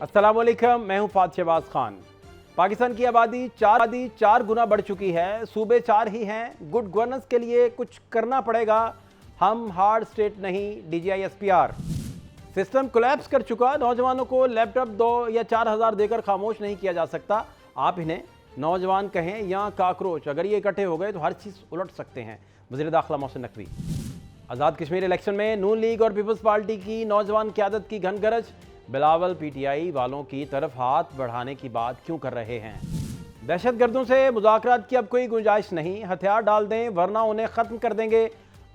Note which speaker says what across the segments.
Speaker 1: अस्सलाम वालेकुम, मैं हूं फात शहबाज खान। पाकिस्तान की आबादी चार गुना बढ़ चुकी है। सूबे चार ही हैं। गुड गवर्नेंस के लिए कुछ करना पड़ेगा। हम हार्ड स्टेट नहीं, DGI-SPR। सिस्टम कोलैप्स कर चुका। नौजवानों को लैपटॉप 2 या 4,000 देकर खामोश नहीं किया जा सकता। आप इन्हें नौजवान कहें या काकरोच, अगर ये इकट्ठे हो गए तो हर चीज़ उलट सकते हैं। वज़ीर दाखिला मोहसिन नकवी। आज़ाद कश्मीर इलेक्शन में नून लीग और पीपल्स पार्टी की नौजवान क़यादत की घनगरज। बिलावल PTI वालों की तरफ हाथ बढ़ाने की बात क्यों कर रहे हैं? दहशतगर्दों से मुज़ाकरात की अब कोई गुंजाइश नहीं। हथियार डाल दें वरना उन्हें ख़त्म कर देंगे।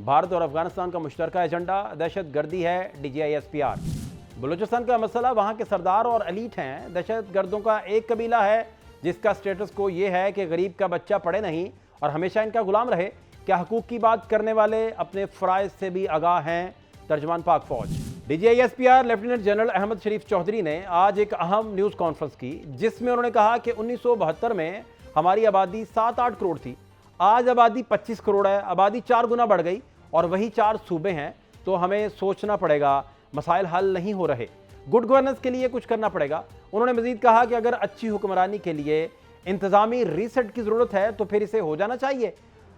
Speaker 1: भारत और अफगानिस्तान का मुश्तरका एजेंडा दहशत गर्दी है। DGI-SPR। बलूचिस्तान का मसला वहाँ के सरदार और एलीट हैं। दहशत गर्दों का एक कबीला है जिसका स्टेटस को ये है कि गरीब का बच्चा पढ़े नहीं और हमेशा इनका गुलाम रहे। क्या हकूक़ की बात करने वाले अपने फ़राइज़ से भी आगाह हैं? तर्जमान पाक फ़ौज। DGI-SPR लेफ्टिनेंट जनरल अहमद शरीफ चौधरी ने आज एक अहम न्यूज़ कॉन्फ्रेंस की, जिसमें उन्होंने कहा कि 1972 में हमारी आबादी 7-8 करोड़ थी। आज आबादी 25 करोड़ है। आबादी 4 गुना बढ़ गई और वही 4 सूबे हैं। तो हमें सोचना पड़ेगा, मसाइल हल नहीं हो रहे। गुड गवर्नेंस के लिए कुछ करना पड़ेगा। उन्होंने मजीद कहा कि अगर अच्छी हुक्मरानी के लिए इंतज़ामी रीसेट की ज़रूरत है तो फिर इसे हो जाना चाहिए।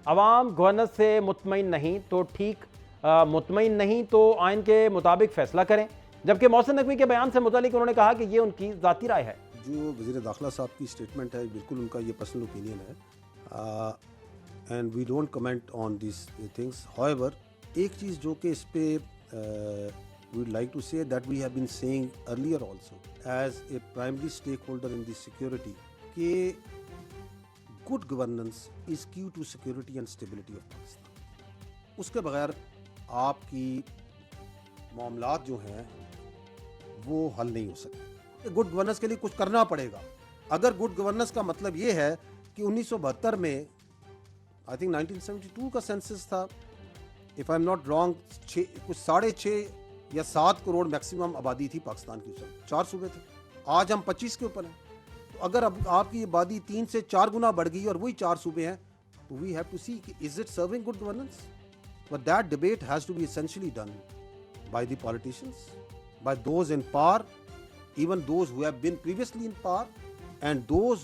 Speaker 1: अवाम गवर्नेंस से मुतमईन नहीं तो ठीक, मुतमईन नहीं तो आइन के मुताबिक फैसला करें। जबकि मोहसिन नकवी के बयान से मुतालिक उन्होंने कहा कि ये उनकी ज़ाती राय है।
Speaker 2: जो वज़ीर दाखिला साहब की स्टेटमेंट है, बिल्कुल उनका ये पर्सनल ओपिनियन है and we don't comment on this things. However, एक चीज़ जो कि इस पे we would like to say that we have been saying earlier also as a primary stake holder in this security कि good governance is key to security and stability of Pakistan. उसके बगैर आपकी मामलात जो हैं वो हल नहीं हो सकते। गुड गवर्नेंस के लिए कुछ करना पड़ेगा। अगर गुड गवर्नेंस का मतलब ये है कि 1972 में आई थिंक 1972 का सेंसस था, if I am not wrong, कुछ 6.5 या 7 करोड़ मैक्सिमम आबादी थी पाकिस्तान की। 4 सूबे थे। आज हम 25 के ऊपर हैं। तो अगर अब आपकी आबादी 3 से 4 गुना बढ़ गई और वही 4 सूबे हैं, तो we have to see is it serving good governance. But that debate has to be essentially done by the politicians, by those in power, even those who have been previously in power, and those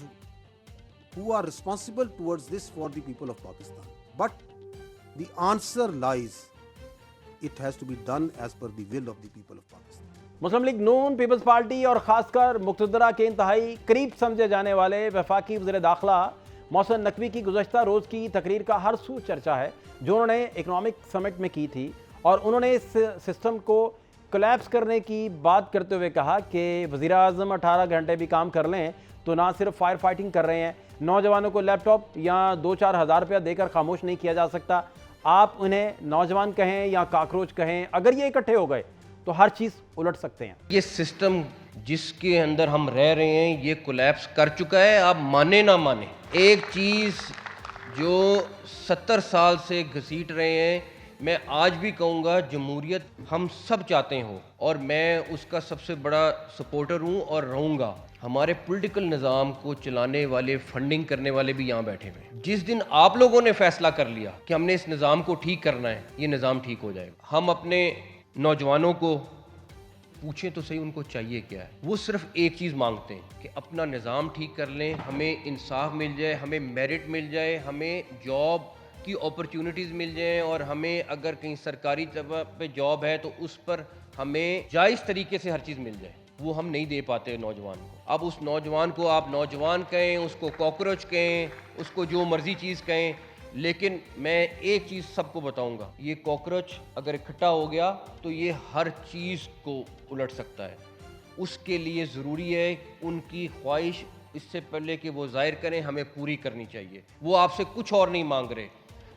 Speaker 2: who are responsible towards this for the people of Pakistan. But the answer lies, it has to be done as per the will of the people of Pakistan.
Speaker 1: Muslim League नून, पीपल्स पार्टी और ख़ासकर मुक़्तदरा के इंतहाई करीब समझे जाने वाले वफाकी वज़ीर दाखिला मोहसिन नकवी की गुज़श्ता रोज़ की तकरीर का हर सू चर्चा है, जो उन्होंने इकनॉमिक समिट में की थी। और उन्होंने इस सिस्टम को कोलैप्स करने की बात करते हुए कहा कि वज़ीर-ए-आज़म 18 घंटे भी काम कर लें तो ना सिर्फ फायर फाइटिंग कर रहे हैं, नौजवानों को लैपटॉप या 2-4 हज़ार रुपया देकर खामोश नहीं किया जा सकता। आप उन्हें नौजवान कहें या काकरोच कहें, अगर ये इकट्ठे हो गए तो हर चीज़ उलट सकते हैं।
Speaker 3: ये सिस्टम जिसके अंदर हम रह रहे हैं ये कोलैप्स कर चुका है। आप माने ना माने, एक चीज़ जो 70 साल से घसीट रहे हैं, मैं आज भी कहूँगा जमहूरियत हम सब चाहते हो और मैं उसका सबसे बड़ा सपोर्टर हूँ और रहूँगा। हमारे पॉलिटिकल निज़ाम को चलाने वाले, फंडिंग करने वाले भी यहाँ बैठे हुए हैं। जिस दिन आप लोगों ने फैसला कर लिया कि हमने इस निज़ाम को ठीक करना है, ये निज़ाम ठीक हो जाएगा। हम अपने नौजवानों को पूछें तो सही उनको चाहिए क्या है। वो सिर्फ एक चीज़ मांगते हैं कि अपना निज़ाम ठीक कर लें, हमें इंसाफ मिल जाए, हमें मेरिट मिल जाए, हमें जॉब की अपॉर्चुनिटीज़ मिल जाएं और हमें अगर कहीं सरकारी पे जॉब है तो उस पर हमें जायज़ तरीके से हर चीज़ मिल जाए। वो हम नहीं दे पाते नौजवान को। अब उस नौजवान को आप नौजवान कहें, उसको कॉकरोच कहें, उसको जो मर्ज़ी चीज़ कहें, लेकिन मैं एक चीज़ सबको बताऊंगा, ये कॉकरोच अगर इकट्ठा हो गया तो ये हर चीज़ को उलट सकता है। उसके लिए ज़रूरी है उनकी ख्वाहिश इससे पहले कि वो ज़ाहिर करें, हमें पूरी करनी चाहिए। वो आपसे कुछ और नहीं मांग रहे,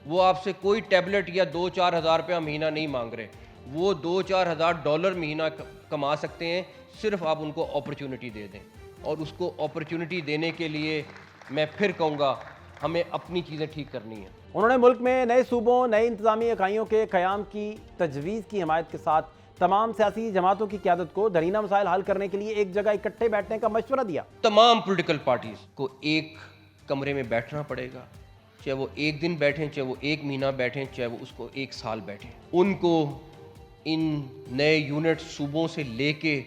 Speaker 3: वो आपसे कोई टैबलेट या 2-4 हज़ार रुपया महीना नहीं मांग रहे। वो 2-4 हज़ार डॉलर महीना कमा सकते हैं, सिर्फ आप उनको अपॉर्चुनिटी दे दें। और उसको अपॉर्चुनिटी देने के लिए मैं फिर कहूँगा हमें अपनी चीज़ें ठीक करनी है।
Speaker 1: उन्होंने मुल्क में नए सूबों, नई इंतजामी इकाइयों के क़याम की तजवीज़ की हिमायत के साथ तमाम सियासी जमातों की क़यादत को दरीना मसाइल हल करने के लिए एक जगह इकट्ठे बैठने का मशवरा दिया।
Speaker 3: तमाम पॉलिटिकल पार्टीज़ को एक कमरे में बैठना पड़ेगा, चाहे वो एक दिन बैठें, चाहे वो एक महीना बैठें, चाहे वो उसको 1 साल बैठें। उनको इन नए यूनिट सूबों से लेके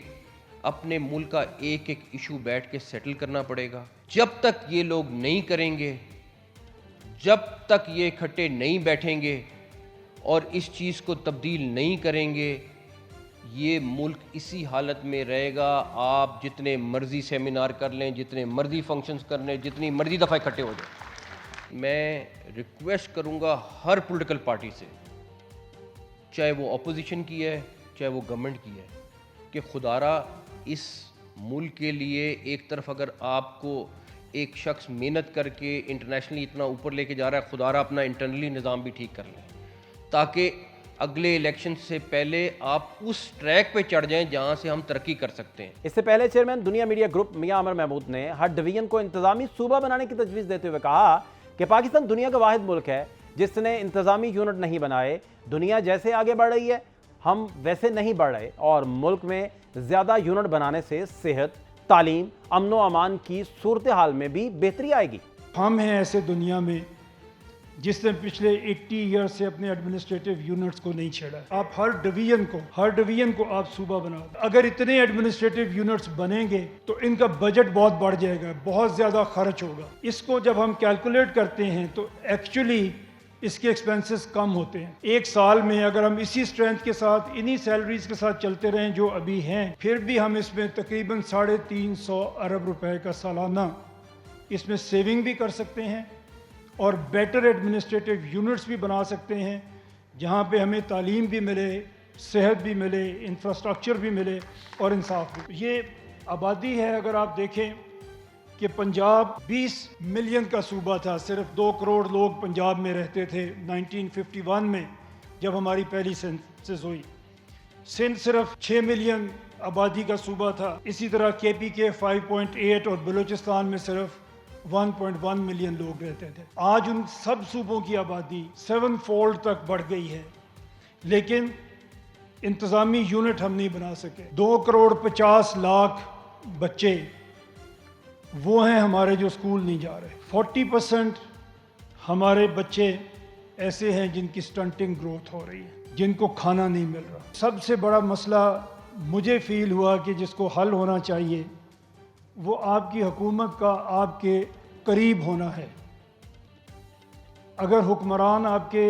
Speaker 3: अपने मुल्क का एक एक इशू बैठ के सेटल करना पड़ेगा। जब तक ये लोग नहीं करेंगे, जब तक ये इकट्ठे नहीं बैठेंगे और इस चीज़ को तब्दील नहीं करेंगे, ये मुल्क इसी हालत में रहेगा। आप जितने मर्ज़ी सेमिनार कर लें, जितने मर्ज़ी फंक्शंस कर लें, जितनी मर्ज़ी दफ़ा इकट्ठे हो जाए, मैं रिक्वेस्ट करूँगा हर पॉलिटिकल पार्टी से, चाहे वो अपोजिशन की है चाहे वो गवर्नमेंट की है, कि खुदारा इस मुल्क के लिए एक तरफ अगर आपको एक शख्स मेहनत करके इंटरनेशनली इतना ऊपर लेके जा रहा है, खुदारा अपना इंटरनली निज़ाम भी ठीक कर लें, ताकि अगले इलेक्शन से पहले आप उस ट्रैक पे चढ़ जाएं जहां से हम तरक्की कर सकते हैं।
Speaker 1: इससे पहले चेयरमैन दुनिया मीडिया ग्रुप मियां अमर महमूद ने हर डिवीजन को इंतजामी सूबा बनाने की तजवीज़ देते हुए कहा कि पाकिस्तान दुनिया का वाहिद मुल्क है जिसने इंतजामी यूनिट नहीं बनाए। दुनिया जैसे आगे बढ़ रही है, हम वैसे नहीं बढ़ रहे, और मुल्क में ज़्यादा यूनिट बनाने से सेहत, तालीम, अमन व अमान की सूरत हाल में भी बेहतरी आएगी।
Speaker 4: हम हैं ऐसे दुनिया में जिसने पिछले 80 ईयर से अपने एडमिनिस्ट्रेटिव यूनिट्स को नहीं छेड़ा। आप हर डिवीजन को आप सूबा बना दो। अगर इतने एडमिनिस्ट्रेटिव यूनिट्स बनेंगे तो इनका बजट बहुत बढ़ जाएगा, बहुत ज़्यादा खर्च होगा। इसको जब हम कैलकुलेट करते हैं तो एक्चुअली इसके एक्सपेंसेस कम होते हैं। एक साल में अगर हम इसी स्ट्रेंथ के साथ, इन्हीं सैलरीज के साथ चलते रहें जो अभी हैं, फिर भी हम इसमें तकरीबन 350 अरब रुपए का सालाना इसमें सेविंग भी कर सकते हैं और बेटर एडमिनिस्ट्रेटिव यूनिट्स भी बना सकते हैं, जहाँ पे हमें तालीम भी मिले, सेहत भी मिले, इंफ्रास्ट्रक्चर भी मिले और इंसाफ भी। ये आबादी है, अगर आप देखें कि पंजाब 20 मिलियन का सूबा था, सिर्फ 2 करोड़ लोग पंजाब में रहते थे 1951 में जब हमारी पहली सेंसस हुई। सिंध सिर्फ 6 मिलियन आबादी का सूबा था। इसी तरह KPK 5.8 और बलूचिस्तान में सिर्फ 1.1 मिलियन लोग रहते थे। आज उन सब सूबों की आबादी 7 फोल्ड तक बढ़ गई है, लेकिन इंतज़ामी यूनिट हम नहीं बना सके। 2 करोड़ 50 लाख बच्चे वो हैं हमारे जो स्कूल नहीं जा रहे। 40% हमारे बच्चे ऐसे हैं जिनकी स्टंटिंग ग्रोथ हो रही है, जिनको खाना नहीं मिल रहा। सबसे बड़ा मसला मुझे फील हुआ कि जिसको हल होना चाहिए वो आपकी हुकूमत का आपके करीब होना है। अगर हुक्मरान आपके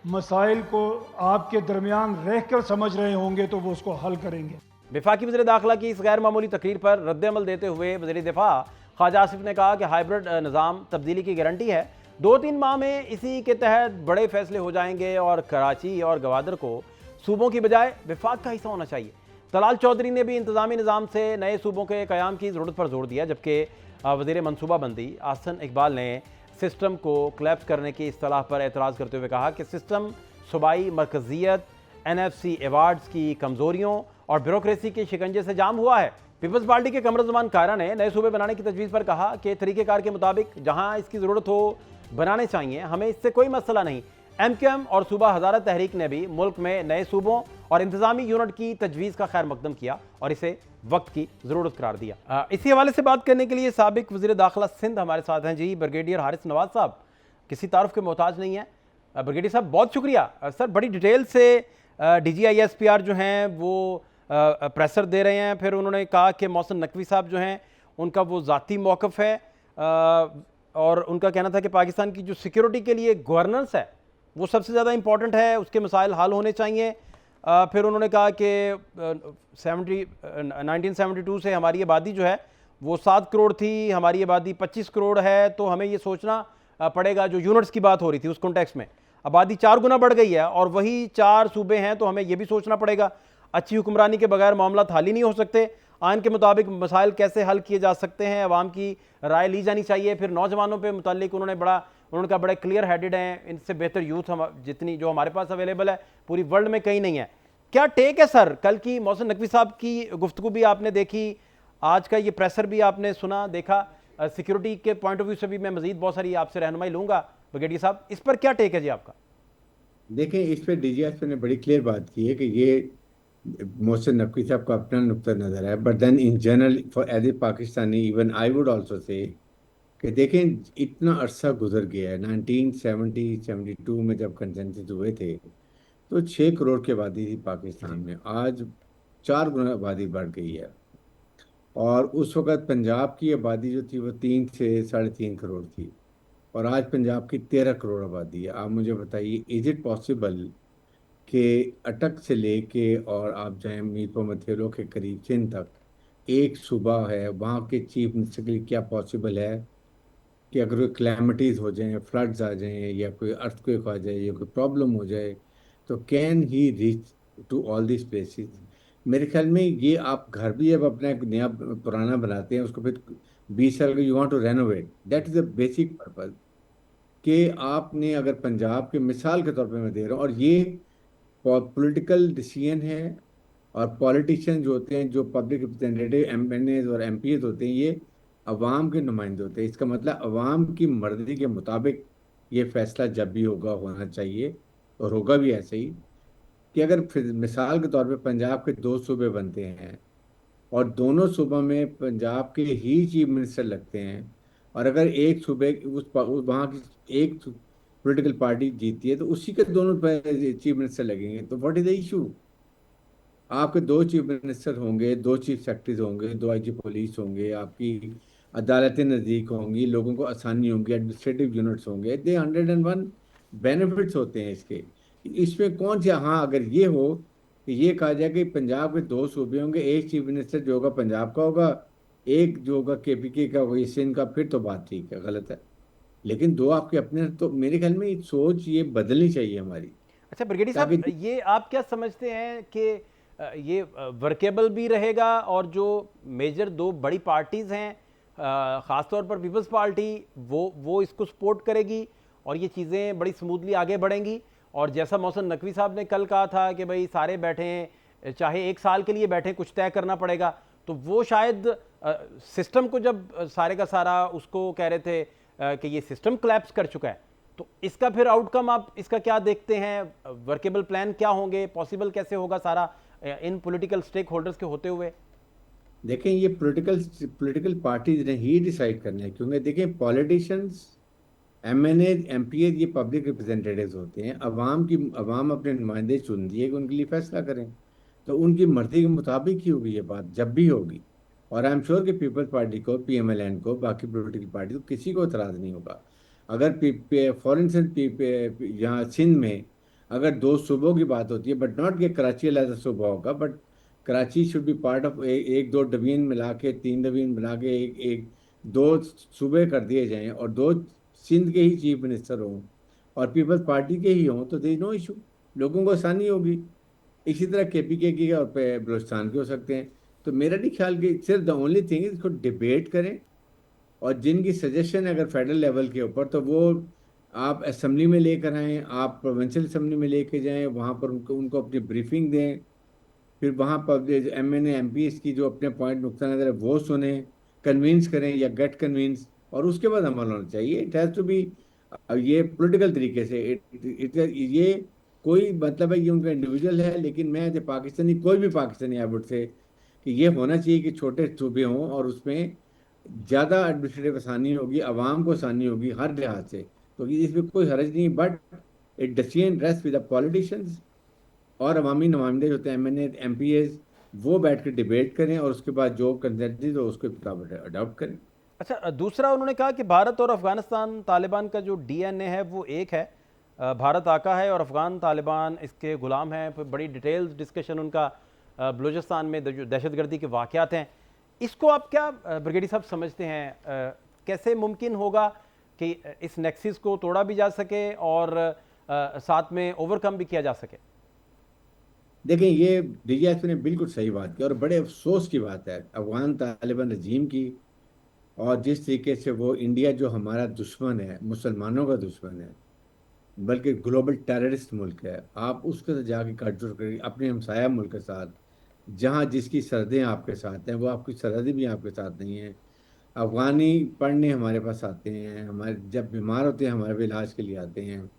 Speaker 4: मसाइल को आपके दरमियान रहकर समझ रहे होंगे तो वो उसको हल करेंगे।
Speaker 1: वफाकी वज़ीर दाखिला की इस गैर मामूली तकरीर पर रद्द-ए-अमल देते हुए वज़ीर दिफा ख्वाजा आसिफ ने कहा कि हाइब्रिड निज़ाम तब्दीली की गारंटी है। 2-3 माह में इसी के तहत बड़े फैसले हो जाएंगे और कराची और गवादर को सूबों की बजाय विफाक का हिस्सा होना चाहिए। तलाल चौधरी ने भी इंतजामी निज़ाम से नए सूबों के क़याम की ज़रूरत पर जोर दिया, जबकि वज़ीर मनसूबाबंदी आहसन इकबाल ने सिस्टम को क्लैप्स करने की इस्तलाह पर एतराज़ करते हुए कहा कि सिस्टम सूबाई मरकज़ियत, NFC अवार्ड्स की कमज़ोरियों और ब्यूरोक्रेसी के शिकंजे से जाम हुआ है। पीपल्स पार्टी के कमरुज़्ज़मान कारा ने नए सूबे बनाने की तजवीज़ पर कहा कि तरीक़ेकार के मुताबिक जहाँ इसकी ज़रूरत हो बनाने चाहिए, हमें इससे कोई मसला नहीं। MQM और सूबा हज़ारा तहरीक ने भी मुल्क में नए सूबों और इंतजामी यूनिट की तजवीज़ का खैर मकदम किया और इसे वक्त की ज़रूरत करार दिया। इसी हवाले से बात करने के लिए साबिक वज़ीर दाखिला सिंध हमारे साथ हैं जी, ब्रिगेडियर हारिस नवाज साहब। किसी तारुफ के मोहताज नहीं है। ब्रिगेडियर साहब बहुत शुक्रिया सर, बड़ी डिटेल से DGI-SPR जो हैं वो प्रेशर दे रहे हैं। फिर उन्होंने कहा कि मोहसिन नकवी साहब जो हैं उनका वो ज़ाती मौक़िफ़ है और उनका कहना था कि पाकिस्तान की जो सिक्योरिटी के लिए गवर्नेंस है वो सबसे ज़्यादा इंपॉर्टेंट है, उसके मसाइल हल होने चाहिए। फिर उन्होंने कहा कि 1972 से हमारी आबादी जो है वो 7 करोड़ थी, हमारी आबादी 25 करोड़ है, तो हमें ये सोचना पड़ेगा, जो यूनिट्स की बात हो रही थी उस कॉन्टेक्स्ट में आबादी 4 गुना बढ़ गई है और वही 4 सूबे हैं, तो हमें ये भी सोचना पड़ेगा अच्छी हुक्मरानी के बगैर मामला हल ही नहीं हो सकते। आइन के मुताबिक मसाइल कैसे हल किए जा सकते हैं, अवाम की राय ली जानी चाहिए। फिर नौजवानों पे मुतालिक उन्होंने कहा बड़े क्लियर हेडेड हैं, इनसे बेहतर यूथ हम जितनी जो हमारे पास अवेलेबल है पूरी वर्ल्ड में कहीं नहीं है। क्या टेक है सर? कल की मोहसिन नकवी साहब की गुफ्तगू भी आपने देखी, आज का ये प्रेशर भी आपने सुना देखा, सिक्योरिटी के पॉइंट ऑफ व्यू से भी मैं मजीद बहुत सारी आपसे रहनुमाई लूँगा। ब्रिगेडियर साहब, इस पर क्या टेक है जी आपका?
Speaker 5: देखें, इस पर DGI ने बड़ी क्लियर बात की है कि ये मोहसिन नकवी साहब का अपना नुक्ता नज़र है, but then in general for as a Pakistani even I would also say कि देखें इतना अरसा गुजर गया है। 1972 में जब कंसेंसस हुए थे तो 6 करोड़ की आबादी थी पाकिस्तान में। आज 4 गुना आबादी बढ़ गई है। और उस वक़्त पंजाब की आबादी जो थी वो 3 से 3.5 करोड़ थी, और आज पंजाब की 13 करोड़ आबादी है। आप मुझे बताइए, इज इट पॉसिबल कि अटक से लेके और आप जाएं मीरपुर मथेरो के करीब सिंध तक एक सूबा है, वहाँ के चीफ मिनिस्टर के लिए क्या पॉसिबल है कि अगर कोई क्लैमिटीज हो जाएं, फ्लड्स आ जाएं, या कोई अर्थक्वेक आ जाए, या कोई प्रॉब्लम हो जाए, तो can he reach to all this places? मेरे ख्याल में ये आप घर भी अब अपना एक नया पुराना बनाते हैं, उसको फिर 20 साल का you want to renovate, that is the basic purpose. कि आपने अगर पंजाब के मिसाल के तौर पे मैं दे रहा हूँ, और ये पॉलिटिकल डिसीजन है, और पॉलिटिशियन जो होते हैं, जो पब्लिक रिप्रेजेंटेटिव एमएनए और एमपीएस होते हैं, ये अवाम के नुमाइंदे होते हैं। इसका मतलब अवाम की मर्जी के मुताबिक ये फैसला जब भी होगा होना चाहिए, और होगा भी ऐसे ही। कि अगर फिर मिसाल के तौर पे पंजाब के 2 सूबे बनते हैं, और दोनों सूबों में पंजाब के ही चीफ मिनिस्टर लगते हैं, और अगर एक सूबे वहाँ की एक पॉलिटिकल पार्टी जीतती है, तो उसी के दोनों चीफ मिनिस्टर लगेंगे, तो व्हाट इज द इशू? आपके 2 चीफ मिनिस्टर होंगे, 2 चीफ सेक्रेटरीज होंगे, 2 आईजी पुलिस होंगे, आपकी अदालतें नज़दीक होंगी, लोगों को आसानी होंगी, एडमिनिस्ट्रेटिव यूनिट्स होंगे, दे 101 बेनिफिट्स होते हैं इसके। इसमें कौन सा, हाँ अगर ये हो कि ये कहा जाए कि पंजाब के 2 सूबे होंगे, एक चीफ मिनिस्टर जो होगा पंजाब का होगा, एक जो होगा केपीके का होगा, सिंध का, फिर तो बात ठीक है, गलत है। लेकिन दो आपके अपने, तो मेरे ख्याल में ये सोच ये बदलनी चाहिए हमारी।
Speaker 1: अच्छा ब्रिगेडी
Speaker 5: ताकि
Speaker 1: साहब, ये आप क्या समझते हैं कि ये वर्केबल भी रहेगा, और जो मेजर 2 बड़ी पार्टीज हैं, ख़ासतौर पर पीपल्स पार्टी, वो इसको सपोर्ट करेगी और ये चीज़ें बड़ी स्मूथली आगे बढ़ेंगी? और जैसा मोहसिन नकवी साहब ने कल कहा था कि भाई सारे बैठे हैं, चाहे 1 साल के लिए बैठे, कुछ तय करना पड़ेगा, तो वो शायद सिस्टम को, जब सारे का सारा उसको कह रहे थे कि ये सिस्टम कोलैप्स कर चुका है, तो इसका फिर आउटकम आप इसका क्या देखते हैं? वर्केबल प्लान क्या होंगे? पॉसिबल कैसे होगा सारा इन पॉलिटिकल स्टेक होल्डर्स के होते हुए?
Speaker 5: देखें, ये पॉलिटिकल पार्टीज ने ही डिसाइड करना है, क्योंकि देखें पॉलिटिशियंस, एमएनए एमपीए, ये पब्लिक रिप्रेजेंटेटिव्स होते हैं। अवाम अपने नुमाइंदे चुनती है कि उनके लिए फैसला करें, तो उनकी मर्जी के मुताबिक ही होगी ये बात, जब भी होगी। और आई एम श्योर कि पीपल्स पार्टी को, पीएमएलएन को, बाकी पॉलिटिकल पार्टी को, किसी को इतराज़ नहीं होगा। अगर फॉर इंस्टेंस यहाँ सिंध में अगर 2 सूबों की बात होती है, बट नॉट कि कराची अलग सूबा होगा, but Karachi should be part of एक 2 डिवीजन मिला के, 3 डिवीजन मिला के एक 2 सूबे कर दिए जाएं, और 2 सिंध के ही चीफ मिनिस्टर हों, और पीपल्स पार्टी के ही हों, तो देयर इज नो इशू, लोगों को आसानी होगी। इसी तरह केपीके की और बलूचिस्तान के हो सकते हैं। तो मेरा नहीं ख्याल कि सिर्फ द ओनली थिंग इज इसको डिबेट करें, और जिनकी सजेशन है अगर फेडरल लेवल के ऊपर, तो वो आप असेंबली में लेकर आएँ, आप प्रोविंशियल असेंबली में लेके जाएं, वहाँ पर उनको अपनी ब्रीफिंग दें, फिर वहाँ पर एमएनए एमपीएस की जो अपने पॉइंट नुक्ता नज़र है वो सुने, कन्विंस करें या गेट कन्विंस, और उसके बाद अमल होना चाहिए। इट हैज़ टू बी, ये पॉलिटिकल तरीके से, ये कोई मतलब है, ये उनका इंडिविजुअल है, लेकिन मैं जो पाकिस्तानी, कोई भी पाकिस्तानी आई वुड से कि ये होना चाहिए कि छोटे सूबे हों, और उसमें ज़्यादा एडमिनिस्ट्रेटिव आसानी होगी, आवाम को आसानी होगी हर लिहाज से, तो इसमें कोई हर्ज नहीं। But it decision rest with the politicians, और अवामी नुमाइंदे जो होते हैं एमएनए एमपीएस, वो बैठ कर डिबेट करें, और उसके बाद जो कंसेंसस हो उसको अडॉप्ट करें।
Speaker 1: अच्छा, दूसरा उन्होंने कहा कि भारत और अफगानिस्तान तालिबान का जो डीएनए है वो एक है, भारत आका है और अफगान तालिबान इसके गुलाम हैं। फिर बड़ी डिटेल्स डिस्कशन उनका बलूचिस्तान में जो दहशतगर्दी के वाक़यात हैं, इसको आप क्या ब्रिगेडी साहब समझते हैं? कैसे मुमकिन होगा कि इस नेक्सिस को तोड़ा भी जा सके और साथ में ओवरकम भी किया जा सके?
Speaker 5: देखें, ये डीजीएसपी ने बिल्कुल सही बात की, और बड़े अफसोस की बात है अफगान तालिबान रजीम की, और जिस तरीके से वो इंडिया जो हमारा दुश्मन है, मुसलमानों का दुश्मन है, बल्कि ग्लोबल टेररिस्ट मुल्क है, आप उसके साथ जाके कटजुर करिए अपने हमसाया मुल्क के साथ, जहाँ जिसकी सरहदें आपके साथ हैं, वो आपकी सरहदें भी आपके साथ नहीं हैं। अफगानी पढ़ने हमारे पास आते हैं, हमारे जब बीमार होते हैं हमारे भी इलाज के लिए आते हैं,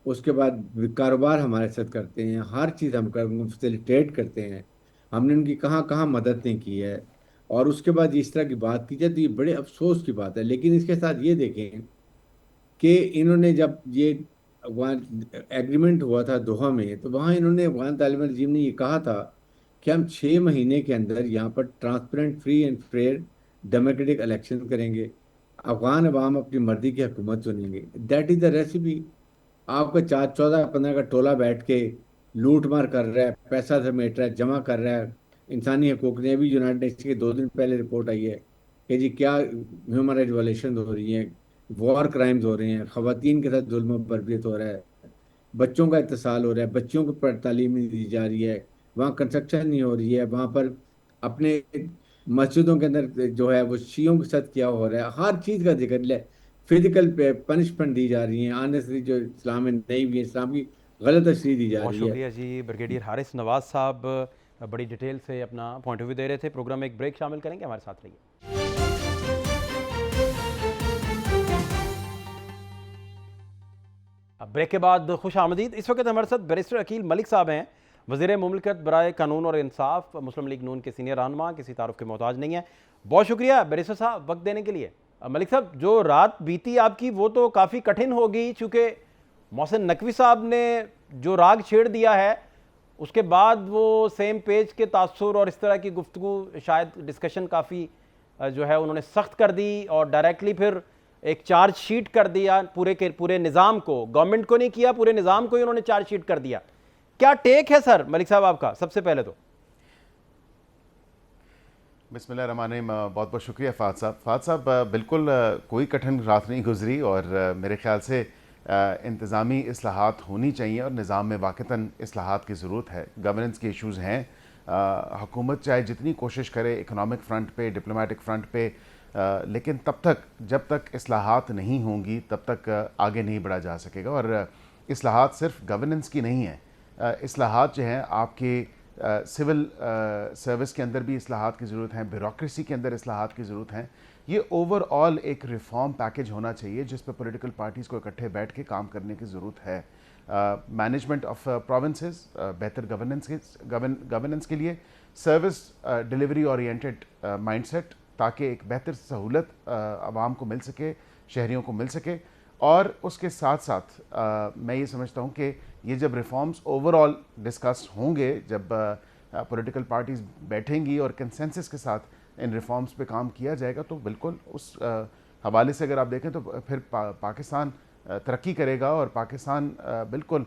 Speaker 5: उसके बाद कारोबार हमारे साथ करते हैं, हर चीज़ हम फैसिलिटेट करते हैं। हमने उनकी कहाँ कहाँ मदद नहीं की है, और उसके बाद इस तरह की बात की जाए तो ये बड़े अफसोस की बात है। लेकिन इसके साथ ये देखें कि इन्होंने जब ये अफगान एग्रीमेंट हुआ था दोहा में, तो वहाँ इन्होंने, अफगान तालिबान रजीम ने ये कहा था कि हम 6 महीने के अंदर यहाँ पर transparent, free and fair democratic election करेंगे, अफगान अवाम अपनी मर्जी की हुकूमत चुनेंगे। That is the recipe. आपका 14-15 का टोला बैठ के लूट मार कर रहा है, पैसा समेट रहा है, जमा कर रहा है। इंसानी हकूक ने अभी यूनाइटेड नेशन की 2 दिन पहले रिपोर्ट आई है कि जी क्या ह्यूमन राइट वायलेशन हो रही हैं, वॉर क्राइम्स हो रहे हैं, खवातीन के साथ जुल्म बर्बियत हो रहा है, बच्चों का इत्तेसाल हो रहा है, बच्चों को तालीम नहीं दी जा रही है, वहाँ कंस्ट्रक्शन नहीं हो रही है, वहाँ पर अपने मस्जिदों के अंदर जो है वो शियों के साथ क्या हो रहा है, हर चीज़ का जिक्र है। फिजिकल पनिशमेंट दी जा रही है, आनेसरी जो इस्लाम में नहीं भी है, इस्लाम की गलत तशरीह दी जा
Speaker 1: बहुत
Speaker 5: रही है।
Speaker 1: शुक्रिया जी ब्रिगेडियर हारिस नवाज साहब, बड़ी डिटेल से अपना पॉइंट ऑफ व्यू दे रहे थे। प्रोग्राम में एक ब्रेक शामिल करेंगे, हमारे साथ रहिए। अब ब्रेक के बाद खुश आमदीद। इस वक्त हमारे साथ बैरिस्टर अकील मलिक साहब हैं, वज़ीर मुमलिकत बराए कानून और इंसाफ, मुस्लिम लीग नून के सीनियर रहनुमा, किसी तारुफ के मोहताज नहीं है। बहुत शुक्रिया बैरिस्टर साहब वक्त देने के लिए। मलिक साहब, जो रात बीती आपकी वो तो काफ़ी कठिन होगी, चूँकि मोहसिन नकवी साहब ने जो राग छेड़ दिया है उसके बाद वो सेम पेज के तासुर और इस तरह की गुफ्तगू, शायद डिस्कशन काफ़ी जो है उन्होंने सख्त कर दी और डायरेक्टली फिर एक चार्ज शीट कर दिया पूरे के पूरे निज़ाम को। गवर्नमेंट को नहीं किया, पूरे निज़ाम को ही उन्होंने चार्ज शीट कर दिया। क्या टेक है सर मलिक साहब आपका? सबसे पहले तो
Speaker 6: बिस्मिल्लाहिर्रहमानिर्रहीम। बहुत बहुत शुक्रिया फ़ाद साहब। बिल्कुल कोई कठिन रात नहीं गुजरी और मेरे ख़्याल से इंतज़ामी इस्लाहात होनी चाहिए और निज़ाम में वाक़तन इस्लाहात की ज़रूरत है। गवर्नेंस के इशूज़ हैं, हुकूमत चाहे जितनी कोशिश करे इकनॉमिक फ़्रंट पे, डिप्लोमेटिक फ़्रंट पे, लेकिन तब तक जब तक इस्लाहात नहीं होंगी तब तक आगे नहीं बढ़ा जा सकेगा। और इस्लाहात सिर्फ गवर्नेंस की नहीं है, इस्लाहात जो हैं आपके सिविल सर्विस के अंदर भी इस्लाहात की ज़रूरत है, ब्यूरोक्रेसी के अंदर इस्लाहात की ज़रूरत है। ये ओवरऑल एक रिफॉर्म पैकेज होना चाहिए जिस पर पॉलिटिकल पार्टीज़ को इकट्ठे बैठ के काम करने की ज़रूरत है। मैनेजमेंट ऑफ प्रोविंसेस, बेहतर गवर्नेंस के लिए सर्विस डिलीवरी ओरिएंटेड माइंडसेट, ताकि एक बेहतर सहूलत आवाम को मिल सके, शहरियों को मिल सके। और उसके साथ साथ मैं ये समझता हूँ कि ये जब रिफॉर्म्स ओवरऑल डिस्कस होंगे, जब पॉलिटिकल पार्टीज़ बैठेंगी और कंसेंसस के साथ इन रिफॉर्म्स पे काम किया जाएगा, तो बिल्कुल उस हवाले से अगर आप देखें तो फिर पाकिस्तान तरक्की करेगा और पाकिस्तान बिल्कुल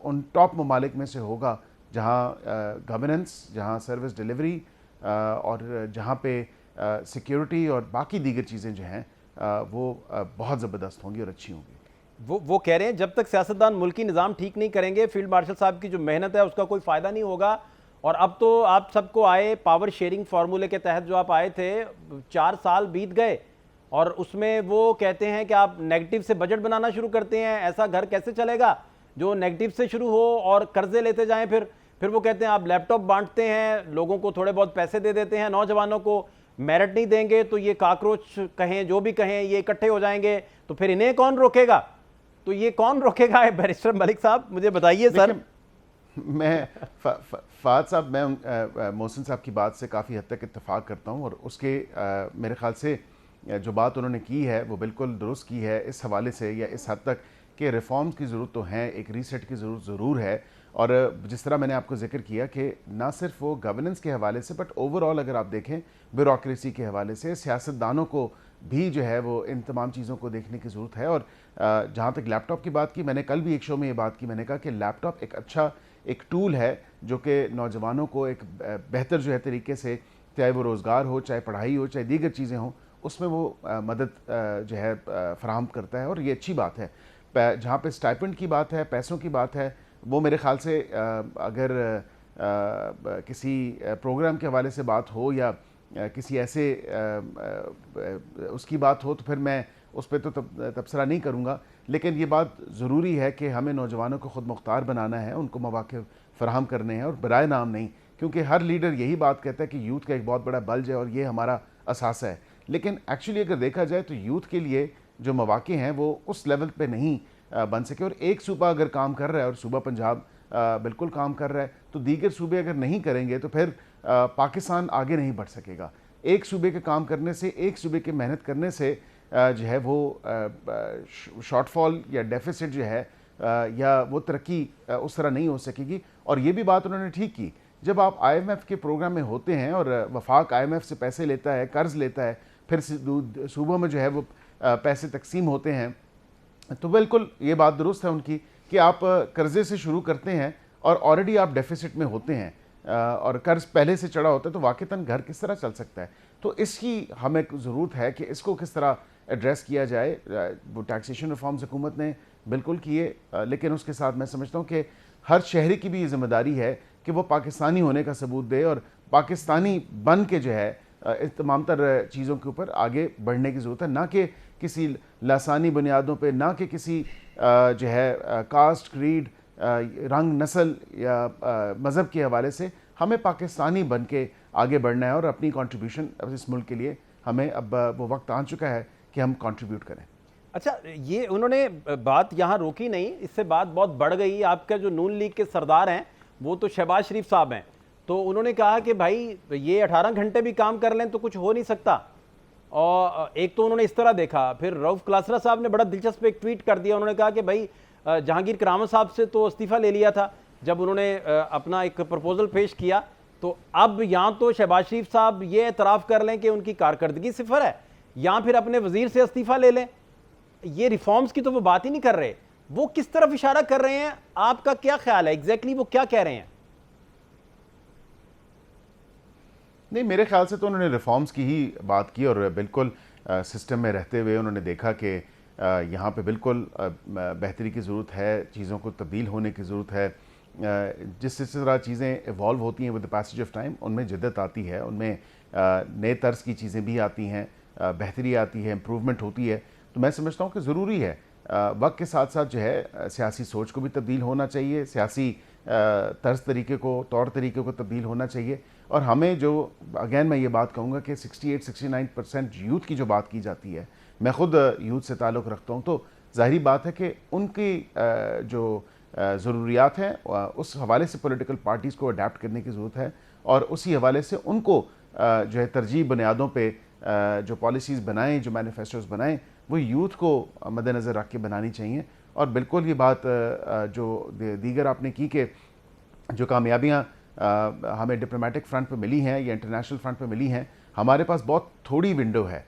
Speaker 6: उन टॉप ममालिक में से होगा जहाँ गवर्नेंस, जहाँ सर्विस डिलीवरी और जहाँ पे सिक्योरिटी और बाकी दीगर चीज़ें जो हैं वो बहुत ज़बरदस्त होंगी और अच्छी होंगी।
Speaker 1: वो कह रहे हैं जब तक सियासतदान मुल्की निज़ाम ठीक नहीं करेंगे, फील्ड मार्शल साहब की जो मेहनत है उसका कोई फ़ायदा नहीं होगा। और अब तो आप सबको आए पावर शेयरिंग फार्मूले के तहत जो आप आए थे, 4 साल बीत गए और उसमें वो कहते हैं कि आप नेगेटिव से बजट बनाना शुरू करते हैं। ऐसा घर कैसे चलेगा जो नेगेटिव से शुरू हो और कर्जे लेते जाएं? फिर वो कहते हैं आप लैपटॉप बांटते हैं, लोगों को थोड़े बहुत पैसे दे देते हैं, नौजवानों को मेरिट नहीं देंगे तो ये काकरोच कहें जो भी कहें ये इकट्ठे हो जाएंगे, तो फिर इन्हें कौन रोकेगा? तो ये कौन रोकेगा? बैरिस्टर मलिक साहब मुझे बताइए सर।
Speaker 6: मैं फ़ाद साहब, मैं मोहसिन साहब की बात से काफ़ी हद तक इत्तेफाक करता हूँ और उसके मेरे ख़्याल से जो बात उन्होंने की है वो बिल्कुल दुरुस्त की है इस हवाले से, या इस हद तक कि रिफॉर्म्स की ज़रूरत तो है, एक रीसेट की ज़रूरत ज़रूर है। और जिस तरह मैंने आपको जिक्र किया कि ना सिर्फ वो गवर्नेंस के हवाले से बट ओवरऑल अगर आप देखें ब्यूरोक्रेसी के हवाले से, सियासतदानों को भी जो है वो इन तमाम चीज़ों को देखने की ज़रूरत है। और जहाँ तक लैपटॉप की बात की, मैंने कल भी एक शो में ये बात की, मैंने कहा कि लैपटॉप एक अच्छा एक टूल है जो कि नौजवानों को एक बेहतर जो है तरीके से, चाहे वो रोज़गार हो, चाहे पढ़ाई हो, चाहे दीगर चीज़ें हों, उसमें वो मदद जो है फराहम करता है और ये अच्छी बात है। जहाँ पे स्टाइपेंड की बात है, पैसों की बात है, वो मेरे ख़्याल से अगर किसी प्रोग्राम के हवाले से बात हो या किसी ऐसे उसकी बात हो तो फिर मैं उस पर तो तबसरा नहीं करूँगा। लेकिन ये बात ज़रूरी है कि हमें नौजवानों को ख़ुद मुख्तार बनाना है, उनको मौक़े फ़राहम करने हैं और बराए नाम नहीं, क्योंकि हर लीडर यही बात कहता है कि यूथ का एक बहुत बड़ा बल्ज है और ये हमारा असासा है। लेकिन एक्चुअली अगर देखा जाए तो यूथ के लिए जो मौक़े हैं वो उस लेवल पे नहीं बन सके। और एक सूबा अगर काम कर रहा है और सूबा पंजाब बिल्कुल काम कर रहा है, तो दीगर सूबे अगर नहीं करेंगे तो फिर पाकिस्तान आगे नहीं बढ़ सकेगा। एक सूबे के काम करने से, एक सूबे की मेहनत करने से जो है वो शॉर्टफॉल या डेफिसिट जो है या वो तरक्की उस तरह नहीं हो सकेगी। और ये भी बात उन्होंने ठीक की जब आप IMF के प्रोग्राम में होते हैं और वफाक IMF से पैसे लेता है, कर्ज लेता है, फिर सूबों में जो है वो पैसे तकसीम होते हैं, तो बिल्कुल ये बात दुरुस्त है उनकी कि आप कर्जे से शुरू करते हैं और ऑलरेडी आप डेफिसिट में होते हैं और कर्ज पहले से चढ़ा होता है, तो वाक़तन घर किस तरह चल सकता है। तो इसकी हमें ज़रूरत है कि इसको किस तरह एड्रेस किया जाए। वो टैक्सेशन रिफॉर्म्स हुकूमत ने बिल्कुल किए, लेकिन उसके साथ मैं समझता हूँ कि हर शहरी की भी ये जिम्मेदारी है कि वो पाकिस्तानी होने का सबूत दे और पाकिस्तानी बन के जो है इस तमाम तर चीज़ों के ऊपर आगे बढ़ने की ज़रूरत है, ना कि किसी लासानी बुनियादों पे, ना कि किसी जो है कास्ट, क्रीड, रंग, नस्ल या मज़हब के हवाले से। हमें पाकिस्तानी बन के आगे बढ़ना है और अपनी कंट्रीब्यूशन इस मुल्क के लिए हमें अब वो वक्त आ चुका है कि हम कंट्रीब्यूट करें।
Speaker 1: अच्छा, ये उन्होंने बात यहाँ रोकी नहीं, इससे बात बहुत बढ़ गई। आपका जो नून लीग के सरदार हैं वो तो शहबाज शरीफ साहब हैं, तो उन्होंने कहा कि भाई ये 18 घंटे भी काम कर लें तो कुछ हो नहीं सकता। और एक तो उन्होंने इस तरह देखा, फिर रऊफ क्लासरा साहब ने बड़ा दिलचस्प एक ट्वीट कर दिया। उन्होंने कहा कि भाई जहांगीर करामत साहब से तो इस्तीफ़ा ले लिया था जब उन्होंने अपना एक प्रपोजल पेश किया, तो अब यहाँ तो शहबाज शरीफ साहब ये एतराफ़ कर लें कि उनकी कारकर्दगी सिफर है, या फिर अपने वजीर से इस्तीफ़ा ले लें। ये रिफॉर्म्स की तो वो बात ही नहीं कर रहे, वो किस तरफ इशारा कर रहे हैं? आपका क्या ख्याल है एग्जैक्टली वो क्या कह रहे हैं?
Speaker 6: नहीं, मेरे ख्याल से तो उन्होंने रिफॉर्म्स की ही बात की और बिल्कुल सिस्टम में रहते हुए उन्होंने देखा कि यहाँ पे बिल्कुल बेहतरी की ज़रूरत है, चीज़ों को तब्दील होने की ज़रूरत है। जिस तरह चीज़ें इवॉल्व होती हैं with the passage of time, उनमें जिद्दत आती है, उनमें नए तर्ज की चीज़ें भी आती हैं, बेहतरी आती है, इम्प्रूवमेंट होती है। तो मैं समझता हूँ कि ज़रूरी है वक्त के साथ साथ जो है सियासी सोच को भी तब्दील होना चाहिए, सियासी तर्ज तरीके को, तौर तरीके को तब्दील होना चाहिए। और हमें जो अगेन मैं ये बात कहूँगा कि 68-69% यूथ की जो बात की जाती है, मैं ख़ुद यूथ से ताल्लुक़ रखता हूँ, तो ज़ाहिरी बात है कि उनकी जो ज़रूरियात हैं उस हवाले से पॉलिटिकल पार्टीज़ को अडेप्ट करने की ज़रूरत है और उसी हवाले से उनको जो है तरजीह बुनियादों पर जो पॉलिसीज़ बनाएँ, जो मैनिफेस्टोज़ बनाएँ, वो यूथ को मद्देनज़र रख के बनानी चाहिए। और बिल्कुल ये बात जो दीगर आपने की कि जो कामयाबियाँ हमें डिप्लोमेटिक फ्रंट पे मिली हैं या इंटरनेशनल फ्रंट पे मिली हैं, हमारे पास बहुत थोड़ी विंडो है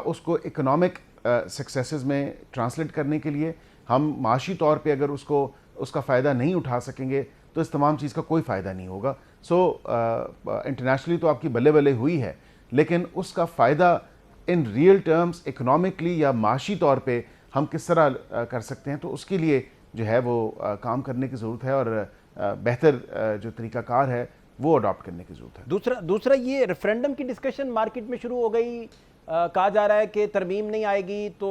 Speaker 6: उसको इकोनॉमिक सक्सेसेस में ट्रांसलेट करने के लिए। हम माशी तौर पे अगर उसका फ़ायदा नहीं उठा सकेंगे तो इस तमाम चीज़ का कोई फ़ायदा नहीं होगा। सो इंटरनेशनली तो आपकी बल्ले बल्ले हुई है, लेकिन उसका फ़ायदा इन रियल टर्म्स इकोनॉमिकली या माशी तौर पे हम किस तरह कर सकते हैं, तो उसके लिए जो है वो काम करने की ज़रूरत है और बेहतर जो तरीक़ाकार है वो अडॉप्ट करने की ज़रूरत है।
Speaker 1: दूसरा ये रेफरेंडम की डिस्कशन मार्केट में शुरू हो गई। कहा जा रहा है कि तरमीम नहीं आएगी तो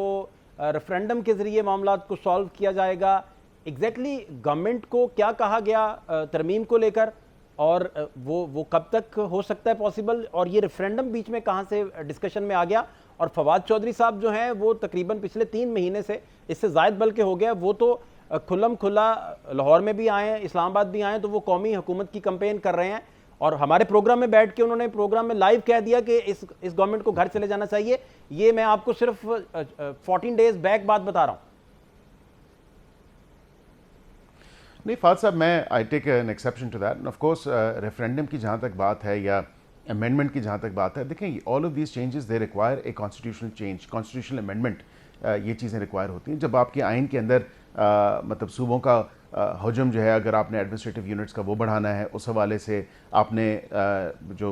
Speaker 1: रेफरेंडम के ज़रिए मामला को सॉल्व किया जाएगा। एग्जैक्टली गवर्नमेंट को क्या कहा गया तरमीम को लेकर, और वो कब तक हो सकता है पॉसिबल, और ये रेफरेंडम बीच में कहाँ से डिस्कशन में आ गया? और फवाद चौधरी साहब जो हैं वो तकरीबन पिछले 3 महीने से, इससे ज़ायद बल्कि हो गया, वो तो खुल्लम खुला लाहौर में भी आए हैं, इस्लामाबाद भी आए हैं, तो वो कौमी हुकूमत की कैंपेन कर रहे हैं। और हमारे प्रोग्राम में बैठ के उन्होंने प्रोग्राम में लाइव कह दिया कि इस गवर्नमेंट को घर चले जाना चाहिए। ये मैं आपको सिर्फ 14 डेज बैक बात बता रहा हूँ।
Speaker 6: नहीं फाद साहब, मैं I take an exception to that. Of course referendum की जहाँ तक बात है या अमेंडमेंट की जहाँ तक बात है, देखें all of these changes they require a constitutional change, constitutional amendment. ये चीज़ें रिक्वायर होती हैं। जब आपके आइन के अंदर मतलब सूबों का हजम जो है, अगर आपने एडमिनिस्ट्रेटिव यूनिट्स का वो बढ़ाना है, उस हवाले से आपने जो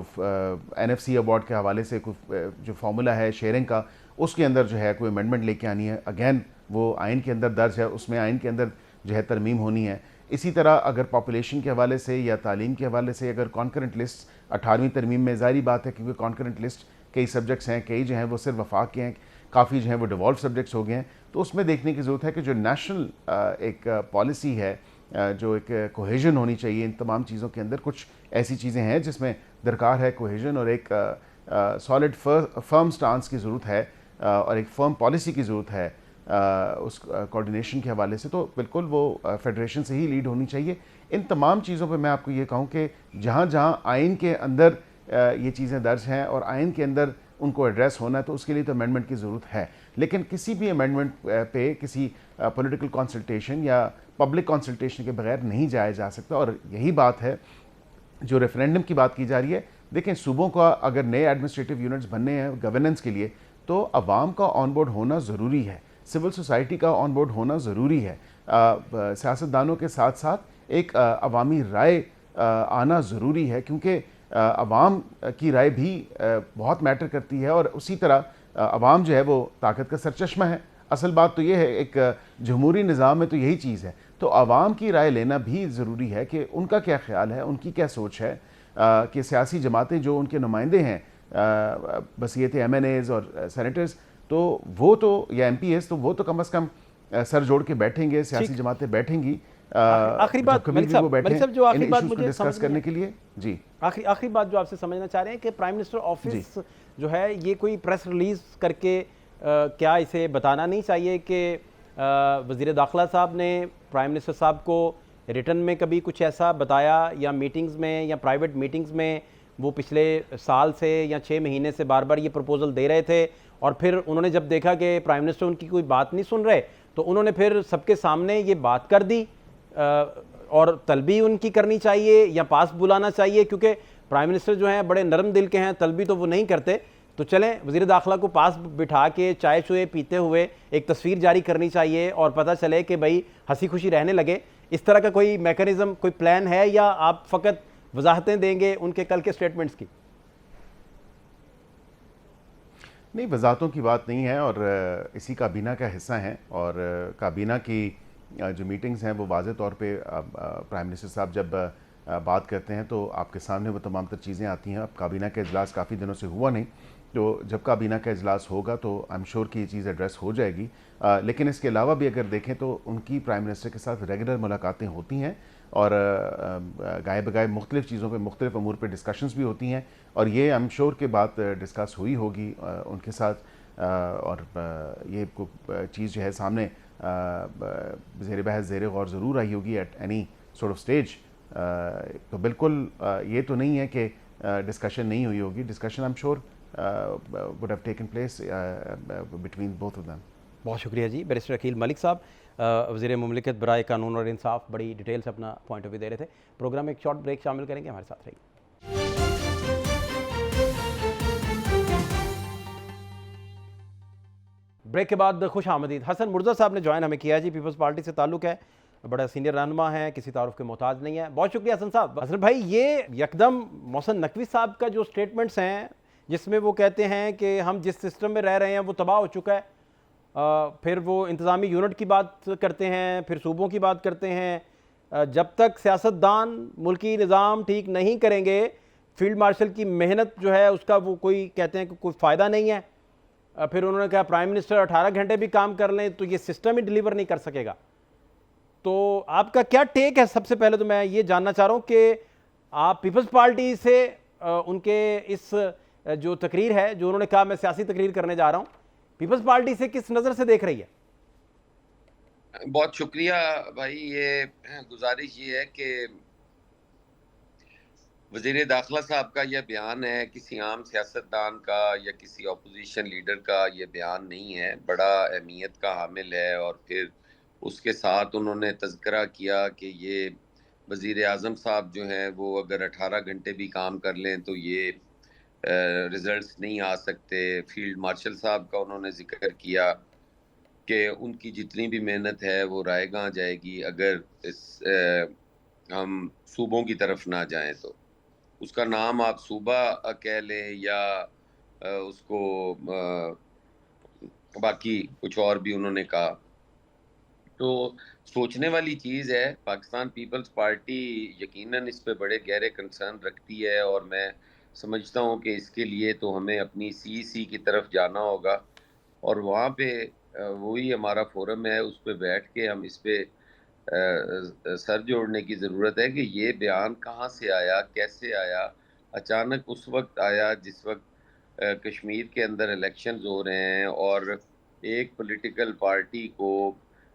Speaker 6: NFC अवार्ड के हवाले से जो फार्मूला है शेयरिंग का, उसके अंदर जो है कोई अमेंडमेंट लेके आनी है, अगेन वो आइन के अंदर दर्ज है, उसमें आइन के अंदर जो है तरमीम होनी है। इसी तरह अगर पॉपुलेशन के हवाले से या तालीम के हवाले से अगर कॉन्करेंट लिस्ट 18वीं तरमीम में, ज़ाहिर बात है क्योंकि कॉन्करेंट लिस्ट कई सब्जेक्ट्स हैं, कई जो हैं वो सिर्फ वफाक के हैं, काफ़ी जो हैं वो डिवॉल्व सब्जेक्ट्स हो गए हैं। तो उसमें देखने की ज़रूरत है कि जो नेशनल एक पॉलिसी है, जो एक कोहेजन होनी चाहिए इन तमाम चीज़ों के अंदर, कुछ ऐसी चीज़ें हैं जिसमें दरकार है कोहेजन और एक सॉलिड फर्म स्टांस की ज़रूरत है और एक फर्म पॉलिसी की ज़रूरत है उस कोऑर्डिनेशन के हवाले से। तो बिल्कुल वो फेडरेशन से ही लीड होनी चाहिए। इन तमाम चीज़ों पे मैं आपको ये कहूँ कि जहाँ जहाँ आइन के अंदर ये चीज़ें दर्ज हैं और आइन के अंदर उनको एड्रेस होना है, तो उसके लिए तो अमेंडमेंट की ज़रूरत है। लेकिन किसी भी अमेंडमेंट पे किसी पॉलिटिकल कंसल्टेशन या पब्लिक कंसल्टेशन के बगैर नहीं जाया जा सकता। और यही बात है जो रेफरेंडम की बात की जा रही है, देखें सूबों का अगर नए एडमिनिस्ट्रेटिव यूनिट्स बनने हैं गवर्नेंस के लिए तो अवाम का ऑन बोर्ड होना ज़रूरी है, सिविल सोसाइटी का ऑन बोर्ड होना ज़रूरी है, सियासतदानों के साथ साथ एक अवामी राय आना ज़रूरी है, क्योंकि अवाम की राय भी बहुत मैटर करती है और उसी तरह अवाम जो है वो ताकत का सरचश्मा है। असल बात तो ये है, एक जमहूरी निज़ाम में तो यही चीज़ है, तो अवाम की राय लेना भी ज़रूरी है कि उनका क्या ख्याल है, उनकी क्या सोच है, कि सियासी जमातें जो उनके नुमाइंदे हैं बसीयत MNAs और सेनेटर्स, तो वो तो या MPs, तो वो तो कम अज़ कम सर जोड़ के बैठेंगे, सियासी जमातें बैठेंगी
Speaker 1: आखिरी बात
Speaker 6: कभी
Speaker 1: मलिक
Speaker 6: भी वो
Speaker 1: साहब,
Speaker 6: बैठे
Speaker 1: मलिक साहब, जो आखिरी
Speaker 6: इन
Speaker 1: बात
Speaker 6: इश्यूज को
Speaker 1: मुझे
Speaker 6: डिस्कस
Speaker 1: समझ
Speaker 6: करने
Speaker 1: में
Speaker 6: के लिए। जी,
Speaker 1: आखिरी बात जो आपसे समझना चाह रहे हैं कि प्राइम मिनिस्टर ऑफिस जो है ये कोई प्रेस रिलीज करके क्या इसे बताना नहीं चाहिए कि वज़ीर दाखिला साहब ने प्राइम मिनिस्टर साहब को रिटर्न में कभी कुछ ऐसा बताया, या मीटिंग्स में या प्राइवेट मीटिंग्स में वो पिछले साल से या 6 महीने से बार बार ये प्रपोजल दे रहे थे, और फिर उन्होंने जब देखा कि प्राइम मिनिस्टर उनकी कोई बात नहीं सुन रहे तो उन्होंने फिर सबके सामने ये बात कर दी, और तलबी उनकी करनी चाहिए या पास बुलाना चाहिए, क्योंकि प्राइम मिनिस्टर जो हैं बड़े नरम दिल के हैं, तलबी तो वो नहीं करते। तो चलें वज़ीर दाखिला को पास बिठा के चाय चुए पीते हुए एक तस्वीर जारी करनी चाहिए और पता चले कि भाई हंसी खुशी रहने लगे। इस तरह का कोई मैकेनिज्म, कोई प्लान है, या आप फ़कत वजाहतें देंगे उनके कल के स्टेटमेंट्स की?
Speaker 6: नहीं, वजाहतों की बात नहीं है, और इसी काबीना का हिस्सा हैं, और काबीना की जो मीटिंग्स हैं वो वाज़े तौर पे प्राइम मिनिस्टर साहब जब बात करते हैं तो आपके सामने वो तमाम तर चीज़ें आती हैं। अब काबीना का इजलास काफ़ी दिनों से हुआ नहीं, तो जब काबीना का इजलास होगा तो आई एम श्योर कि ये चीज़ एड्रेस हो जाएगी। लेकिन इसके अलावा भी अगर देखें तो उनकी प्राइम मिनिस्टर के साथ रेगुलर मुलाकातें होती हैं, और गाए बगाए मुख्तलिफ़ चीज़ों पे, मुख्तलिफ़ अमूर पे डिस्कशंस भी होती हैं, और ये आई एम श्योर के बात डिस्कस हुई होगी उनके साथ, और ये चीज़ जो है सामने ज़ेर बहस ज़ेर गौर ज़रूर आई होगी at any sort of stage. तो बिल्कुल ये तो नहीं है कि डिस्कशन नहीं हुई होगी, discussion I am sure would have taken place between both of them.
Speaker 1: बहुत शुक्रिया जी। बैरिस्टर अकील मलिक साहब, वज़ीर मुमलिकत बराए कानून और इंसाफ, बड़ी डिटेल से अपना पॉइंट ऑफ व्यू दे रहे थे। प्रोग्राम में एक शॉर्ट ब्रेक शामिल करेंगे, हमारे साथ रहिए। ब्रेक के बाद खुश आमदीद हसन मुर्जा साहब ने ज्वाइन हमें किया जी, पीपल्स पार्टी से ताल्लुक़ है, बड़ा सीनियर रहनुमा है, किसी तारुफ के मोहताज नहीं है। बहुत शुक्रिया हसन साहब। हसन भाई, ये यकदम मोहसिन नकवी साहब का जो स्टेटमेंट्स हैं जिसमें वो कहते हैं कि हम जिस सिस्टम में रह रहे हैं वो तबाह हो चुका है, फिर वो इंतज़ामी यूनिट की बात करते हैं, फिर सूबों की बात करते हैं। जब तक सियासतदान मुल्की निज़ाम ठीक नहीं करेंगे, फील्ड मार्शल की मेहनत जो है उसका वो कोई कहते हैं कि कोई फ़ायदा नहीं है। फिर उन्होंने कहा प्राइम मिनिस्टर 18 घंटे भी काम कर लें तो ये सिस्टम ही डिलीवर नहीं कर सकेगा। तो आपका क्या टेक है? सबसे पहले तो मैं ये जानना चाह रहा हूँ कि आप पीपल्स पार्टी से उनके इस जो तकरीर है, जो उन्होंने कहा मैं सियासी तकरीर करने जा रहा हूँ, पीपल्स पार्टी से किस नज़र से देख रही है?
Speaker 7: बहुत शुक्रिया भाई। ये गुजारिश ये है कि वज़ीर दाखिला साहब का यह बयान है, किसी आम सियासतदान का या किसी अपोजिशन लीडर का ये बयान नहीं है, बड़ा अहमियत का हामिल है। और फिर उसके साथ उन्होंने तज़किरा किया कि ये वज़ीर आज़म साहब जो हैं वो अगर 18 घंटे भी काम कर लें तो ये रिज़ल्ट्स नहीं आ सकते। फील्ड मार्शल साहब का उन्होंने ज़िक्र किया कि उनकी जितनी भी मेहनत है वो रायगां जाएगी अगर हम सूबों की तरफ ना जाएं। तो उसका नाम आप सूबा कह लें या उसको बाकी कुछ और भी उन्होंने कहा। तो सोचने वाली चीज़ है। पाकिस्तान पीपल्स पार्टी यकीनन इस पे बड़े गहरे कंसर्न रखती है, और मैं समझता हूँ कि इसके लिए तो हमें अपनी CEC की तरफ जाना होगा, और वहाँ पे वही हमारा फोरम है, उस पे बैठ के हम इस पे सर जोड़ने की ज़रूरत है कि ये बयान कहाँ से आया, कैसे आया। अचानक उस वक्त आया जिस वक्त कश्मीर के अंदर इलेक्शंस हो रहे हैं और एक पॉलिटिकल पार्टी को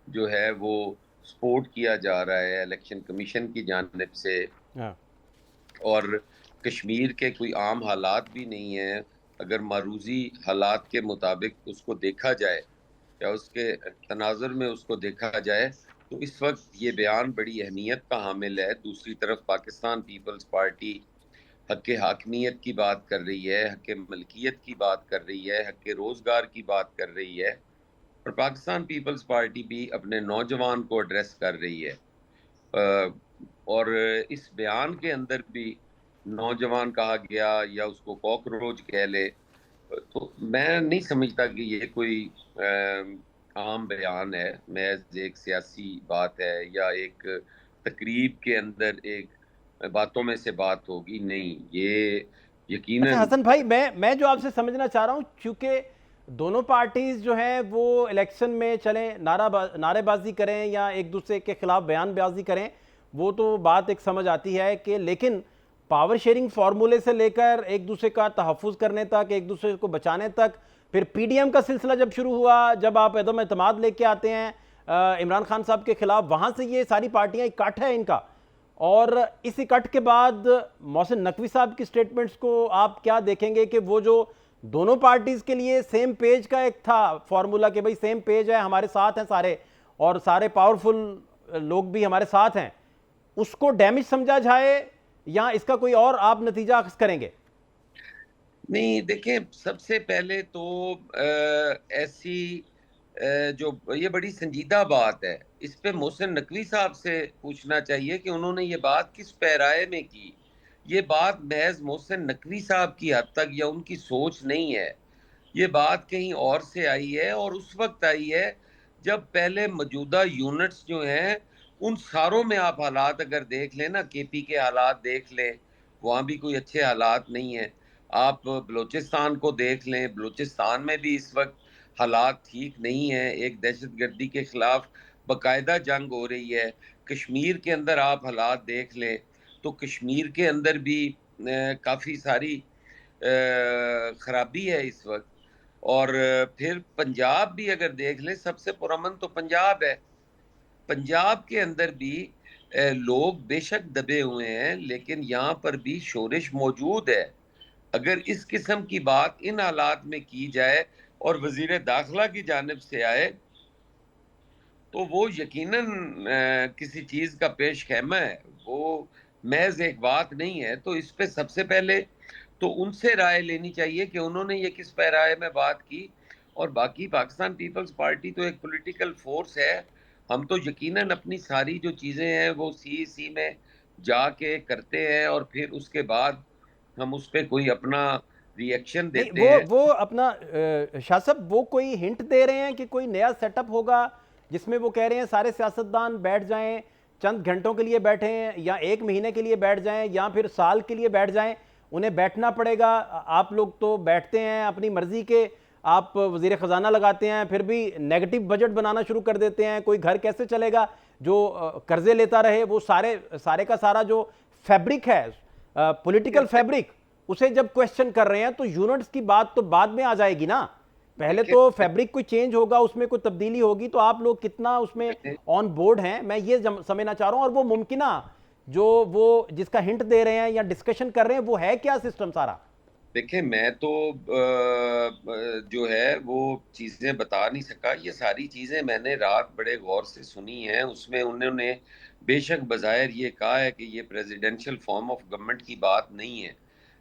Speaker 7: जो है वो सपोर्ट किया जा रहा है इलेक्शन कमीशन की जानिब से, और कश्मीर के कोई आम हालात भी नहीं हैं। अगर मारूजी हालात के मुताबिक उसको देखा जाए या उसके तनाजुर में उसको देखा जाए तो इस वक्त ये बयान बड़ी अहमियत का हामिल है। दूसरी तरफ पाकिस्तान पीपल्स पार्टी हक़ हाकमियत की बात कर रही है, हक़ मलकियत की बात कर रही है, हक़ रोज़गार की बात कर रही है, और पाकिस्तान पीपल्स पार्टी भी अपने नौजवान को एड्रेस कर रही है। और इस बयान के अंदर भी नौजवान कहा गया या उसको कॉकरोच कह ले, तो मैं नहीं समझता कि ये कोई आम बयान है, महज एक सियासी बात है या एक तकरीब के अंदर एक बातों में से बात होगी। नहीं, ये
Speaker 1: अच्छा
Speaker 7: यकीनन
Speaker 1: हसन भाई, मैं जो आपसे समझना चाह रहा हूं, चूंकि दोनों पार्टीज जो हैं वो इलेक्शन में चलें, नारेबाजी करें या एक दूसरे के खिलाफ बयानबाजी करें, वो तो बात एक समझ आती है कि, लेकिन पावर शेयरिंग फार्मूले से लेकर एक दूसरे का तहफ़्फ़ुज़ करने तक, एक दूसरे को बचाने तक, फिर पीडीएम का सिलसिला जब शुरू हुआ, जब आप अदम एतमाद लेके आते हैं इमरान खान साहब के खिलाफ, वहां से ये सारी पार्टियां इकट्ठ है इनका। और इस इकट्ठ के बाद मोहसिन नकवी साहब की स्टेटमेंट्स को आप क्या देखेंगे कि वो जो दोनों पार्टीज के लिए सेम पेज का एक था फॉर्मूला कि भाई सेम पेज है, हमारे साथ हैं सारे, और सारे पावरफुल लोग भी हमारे साथ हैं, उसको डैमेज समझा जाए या इसका कोई और आप नतीजा अख्ज़ करेंगे?
Speaker 7: नहीं, देखिए, सबसे पहले तो ऐसी जो ये बड़ी संजीदा बात है, इस पे मोहसिन नकवी साहब से पूछना चाहिए कि उन्होंने ये बात किस पैराए में की। ये बात महज मोहसिन नकवी साहब की हद तक या उनकी सोच नहीं है। ये बात कहीं और से आई है, और उस वक्त आई है जब पहले मौजूदा यूनिट्स जो हैं उन सारों में आप हालात अगर देख लें ना, केपी के हालात देख लें, वहाँ भी कोई अच्छे हालात नहीं है। आप बलूचिस्तान को देख लें, बलूचिस्तान में भी इस वक्त हालात ठीक नहीं है। एक दहशतगर्दी के खिलाफ बाकायदा जंग हो रही है। कश्मीर के अंदर आप हालात देख लें तो कश्मीर के अंदर भी काफ़ी सारी खराबी है इस वक्त। और फिर पंजाब भी अगर देख लें, सबसे पुरअमन तो पंजाब है। पंजाब के अंदर भी लोग बेशक दबे हुए हैं, लेकिन यहाँ पर भी शोरिश मौजूद है। अगर इस किस्म की बात इन हालात में की जाए और वजीर दाखिला की जानिब से आए, तो वो यकीनन किसी चीज़ का पेश ख़ैमा है, वो महज़ एक बात नहीं है। तो इस पे सबसे पहले तो उनसे राय लेनी चाहिए कि उन्होंने ये किस पैराए में बात की। और बाकी पाकिस्तान पीपल्स पार्टी तो एक पॉलिटिकल फोर्स है। हम तो यकीनन अपनी सारी जो चीज़ें हैं वो सीईसी में जाके करते हैं, और फिर उसके बाद हम उस पे कोई अपना रिएक्शन
Speaker 1: नहीं,
Speaker 7: देते हैं।
Speaker 1: वो अपना शाह साहब, वो कोई हिंट दे रहे हैं कि कोई नया सेटअप होगा जिसमें वो कह रहे हैं सारे सियासतदान बैठ जाएं, चंद घंटों के लिए बैठें या एक महीने के लिए बैठ जाएं या फिर साल के लिए बैठ जाएं, उन्हें बैठना पड़ेगा। आप लोग तो बैठते हैं अपनी मर्जी के, आप वजीर ख़जाना लगाते हैं, फिर भी नेगेटिव बजट बनाना शुरू कर देते हैं। कोई घर कैसे चलेगा जो कर्जे लेता रहे? वो सारे का सारा जो फैब्रिक है, पॉलिटिकल फैब्रिक, उसे जब क्वेश्चन कर रहे हैं तो यूनिट्स की बात तो बाद में आ जाएगी ना। पहले तो फैब्रिक कोई चेंज होगा, उसमें कोई तब्दीली होगी, तो आप लोग कितना उसमें ऑन बोर्ड हैं, मैं ये समझना चाह रहा हूं। और वो मुमकिना जो वो जिसका हिंट दे रहे हैं या डिस्कशन कर रहे हैं, वो है क्या सिस्टम सारा?
Speaker 7: देखिए, मैं तो जो है वो चीज़ें बता नहीं सका। ये सारी चीज़ें मैंने रात बड़े गौर से सुनी हैं। उसमें उन्होंने बेशक बज़ाहिर ये कहा है कि ये प्रेसिडेंशियल फॉर्म ऑफ गवर्नमेंट की बात नहीं है,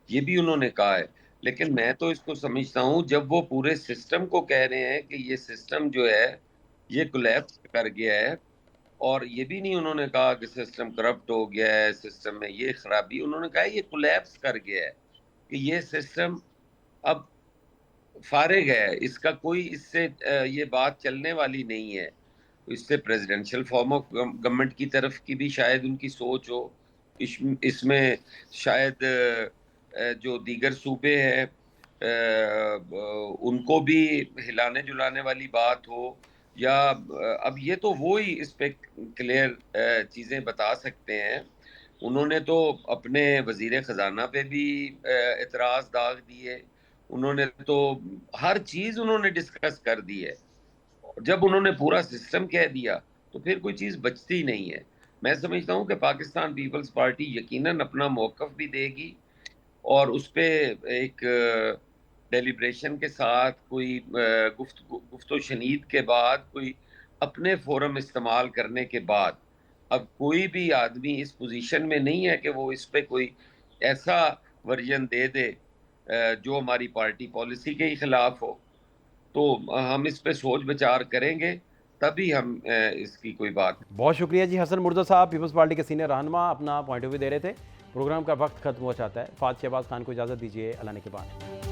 Speaker 7: ये भी उन्होंने कहा है। लेकिन मैं तो इसको समझता हूँ, जब वो पूरे सिस्टम को कह रहे हैं कि ये सिस्टम जो है ये कोलैप्स कर गया है, और ये भी नहीं उन्होंने कहा कि सिस्टम करप्ट हो गया है, सिस्टम में ये खराबी, उन्होंने कहा ये कोलैप्स कर गया है, कि ये सिस्टम अब फारिग है, इसका कोई इससे ये बात चलने वाली नहीं है। तो इससे प्रेसिडेंशियल फॉर्म ऑफ गवर्नमेंट की तरफ की भी शायद उनकी सोच हो। इसमें शायद जो दीगर सूबे हैं उनको भी हिलाने जुलाने वाली बात हो, या अब ये तो वो ही इस पे क्लियर चीज़ें बता सकते हैं। उन्होंने तो अपने वजीर ख़जाना पे भी एतराज़ दाग दिए। उन्होंने तो हर चीज़ उन्होंने डिस्कस कर दी है। जब उन्होंने पूरा सिस्टम कह दिया तो फिर कोई चीज़ बचती नहीं है। मैं समझता हूँ कि पाकिस्तान पीपल्स पार्टी यकीनन अपना मौक़िफ़ भी देगी, और उस पे एक डेलिब्रेशन के साथ कोई गुफ्तो शनीद के बाद कोई अपने फोरम इस्तेमाल करने के बाद अब कोई भी आदमी इस पोजीशन में नहीं है कि वो इस पे कोई ऐसा वर्जन दे दे जो हमारी पार्टी पॉलिसी के ही खिलाफ हो। तो हम इस पे सोच विचार करेंगे, तभी हम इसकी कोई बात।
Speaker 1: बहुत शुक्रिया जी हसन मुर्तज़ा साहब, पीपल्स पार्टी के सीनियर रहनुमा, अपना पॉइंट ऑफ व्यू दे रहे थे। प्रोग्राम का वक्त खत्म हो जाता है। फात शहबाज खान को इजाज़त दीजिए, अल्लाह ने के बाद।